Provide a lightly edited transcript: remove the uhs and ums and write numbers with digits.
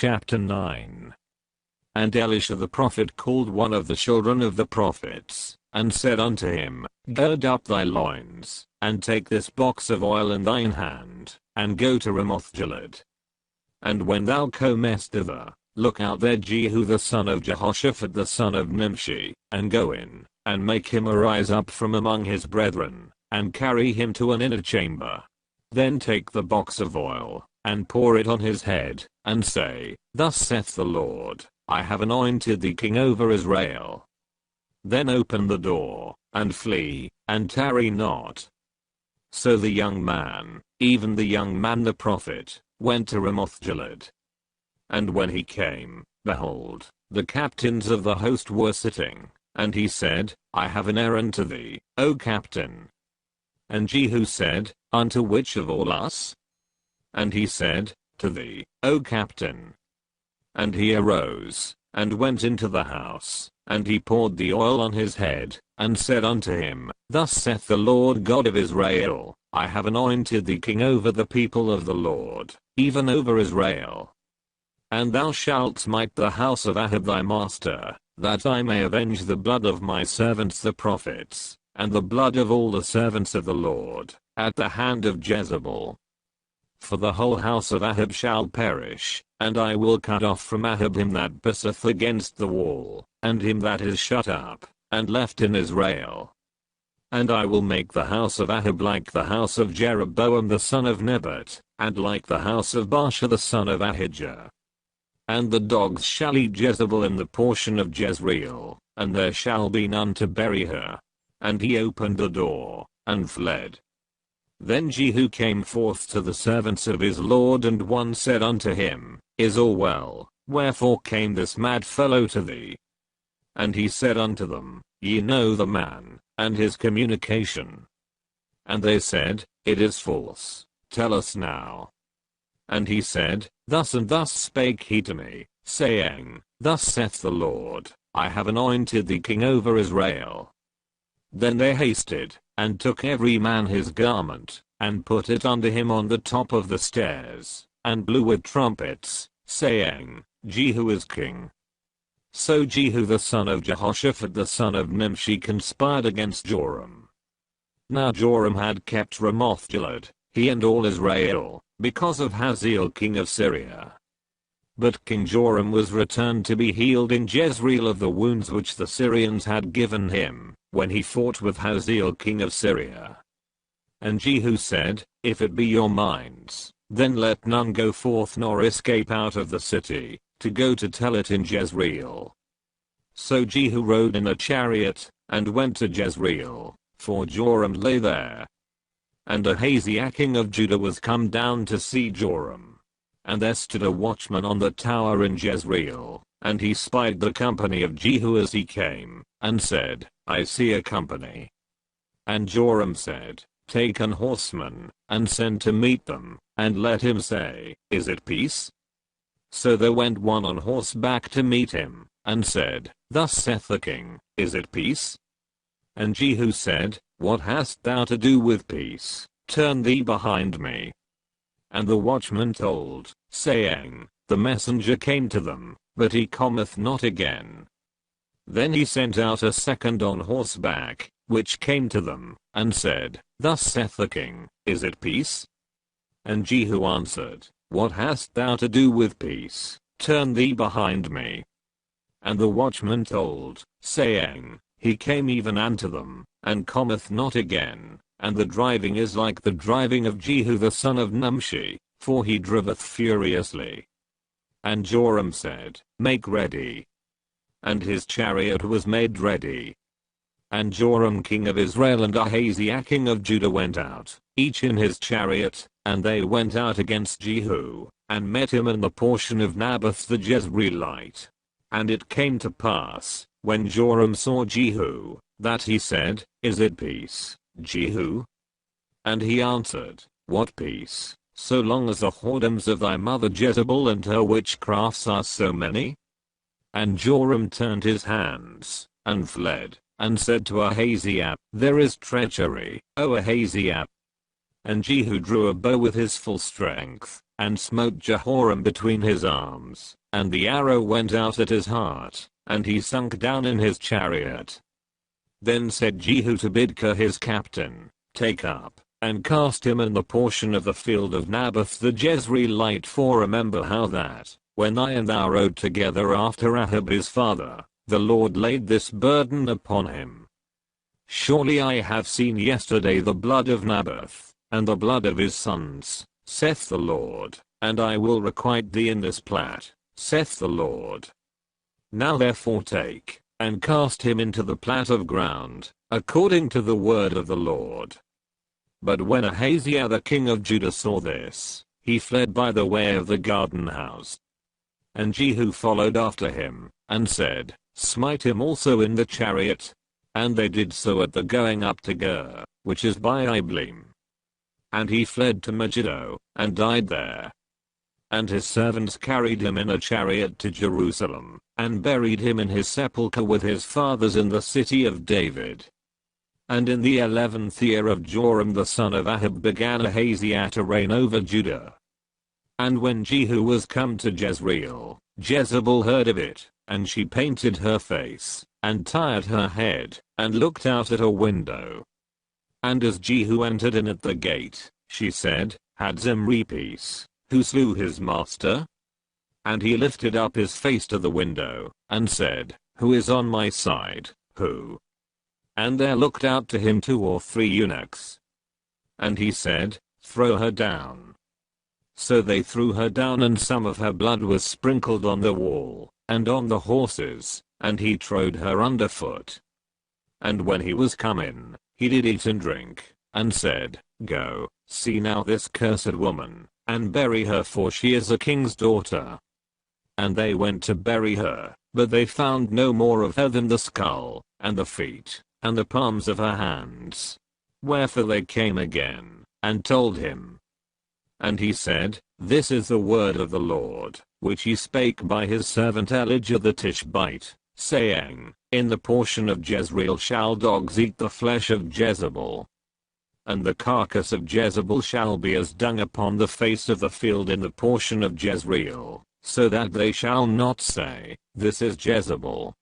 Chapter 9. And Elisha the prophet called one of the children of the prophets, and said unto him, Gird up thy loins, and take this box of oil in thine hand, and go to Ramoth-Gilead. And when thou comest thither, look out there Jehu the son of Jehoshaphat the son of Nimshi, and go in, and make him arise up from among his brethren, and carry him to an inner chamber. Then take the box of oil, and pour it on his head, and say, Thus saith the Lord, I have anointed thee king over Israel. Then open the door, and flee, and tarry not. So the young man, even the young man the prophet, went to Ramoth-Gilead. And when he came, behold, the captains of the host were sitting, and he said, I have an errand to thee, O captain. And Jehu said, Unto which of all us? And he said, To thee, O captain. And he arose, and went into the house, and he poured the oil on his head, and said unto him, Thus saith the Lord God of Israel, I have anointed thee king over the people of the Lord, even over Israel. And thou shalt smite the house of Ahab thy master, that I may avenge the blood of my servants the prophets, and the blood of all the servants of the Lord, at the hand of Jezebel. For the whole house of Ahab shall perish, and I will cut off from Ahab him that pisseth against the wall, and him that is shut up, and left in Israel. And I will make the house of Ahab like the house of Jeroboam the son of Nebat, and like the house of Baasha the son of Ahijah. And the dogs shall eat Jezebel in the portion of Jezreel, and there shall be none to bury her. And he opened the door, and fled. Then Jehu came forth to the servants of his lord, and one said unto him, Is all well? Wherefore came this mad fellow to thee? And he said unto them, Ye know the man, and his communication. And they said, It is false. Tell us now. And he said, Thus and thus spake he to me, saying, Thus saith the Lord, I have anointed thee king over Israel. Then they hasted, and took every man his garment, and put it under him on the top of the stairs, and blew with trumpets, saying, Jehu is king. So Jehu the son of Jehoshaphat the son of Nimshi conspired against Joram. Now Joram had kept Ramoth-Gilead, he and all Israel, because of Hazael king of Syria. But King Joram was returned to be healed in Jezreel of the wounds which the Syrians had given him, when he fought with Hazael king of Syria. And Jehu said, If it be your minds, then let none go forth nor escape out of the city, to go to tell it in Jezreel. So Jehu rode in a chariot, and went to Jezreel, for Joram lay there. And Ahaziah king of Judah was come down to see Joram. And there stood a watchman on the tower in Jezreel, and he spied the company of Jehu as he came, and said, I see a company. And Joram said, Take an horseman, and send to meet them, and let him say, Is it peace? So there went one on horseback to meet him, and said, Thus saith the king, Is it peace? And Jehu said, What hast thou to do with peace? Turn thee behind me. And the watchman told, saying, The messenger came to them, but he cometh not again. Then he sent out a second on horseback, which came to them, and said, Thus saith the king, Is it peace? And Jehu answered, What hast thou to do with peace? Turn thee behind me. And the watchman told, saying, He came even unto them, and cometh not again, and the driving is like the driving of Jehu the son of Nimshi, for he driveth furiously. And Joram said, Make ready. And his chariot was made ready. And Joram king of Israel and Ahaziah king of Judah went out, each in his chariot, and they went out against Jehu, and met him in the portion of Naboth the Jezreelite. And it came to pass, when Joram saw Jehu, that he said, Is it peace, Jehu? And he answered, What peace, so long as the whoredoms of thy mother Jezebel and her witchcrafts are so many? And Joram turned his hands, and fled, and said to Ahaziah, There is treachery, O Ahaziah. And Jehu drew a bow with his full strength, and smote Jehoram between his arms, and the arrow went out at his heart, and he sunk down in his chariot. Then said Jehu to Bidkar his captain, Take up, and cast him in the portion of the field of Naboth the Jezreelite, for remember how that, when I and thou rode together after Ahab his father, the Lord laid this burden upon him. Surely I have seen yesterday the blood of Naboth, and the blood of his sons, saith the Lord, and I will requite thee in this plat, saith the Lord. Now therefore take, and cast him into the plat of ground, according to the word of the Lord. But when Ahaziah the king of Judah saw this, he fled by the way of the garden house. And Jehu followed after him, and said, Smite him also in the chariot. And they did so at the going up to Gur, which is by Ibleam. And he fled to Megiddo, and died there. And his servants carried him in a chariot to Jerusalem, and buried him in his sepulchre with his fathers in the city of David. And in the 11th year of Joram the son of Ahab began Ahaziah to reign over Judah. And when Jehu was come to Jezreel, Jezebel heard of it, and she painted her face, and tied her head, and looked out at a window. And as Jehu entered in at the gate, she said, Had Zimri peace, who slew his master? And he lifted up his face to the window, and said, Who is on my side, who? And there looked out to him 2 or 3 eunuchs. And he said, Throw her down. So they threw her down, and some of her blood was sprinkled on the wall, and on the horses, and he trode her underfoot. And when he was come in, he did eat and drink, and said, Go, see now this cursed woman, and bury her, for she is a king's daughter. And they went to bury her, but they found no more of her than the skull, and the feet, and the palms of her hands. Wherefore they came again, and told him. And he said, This is the word of the Lord, which he spake by his servant Elijah the Tishbite, saying, In the portion of Jezreel shall dogs eat the flesh of Jezebel. And the carcass of Jezebel shall be as dung upon the face of the field in the portion of Jezreel, so that they shall not say, This is Jezebel.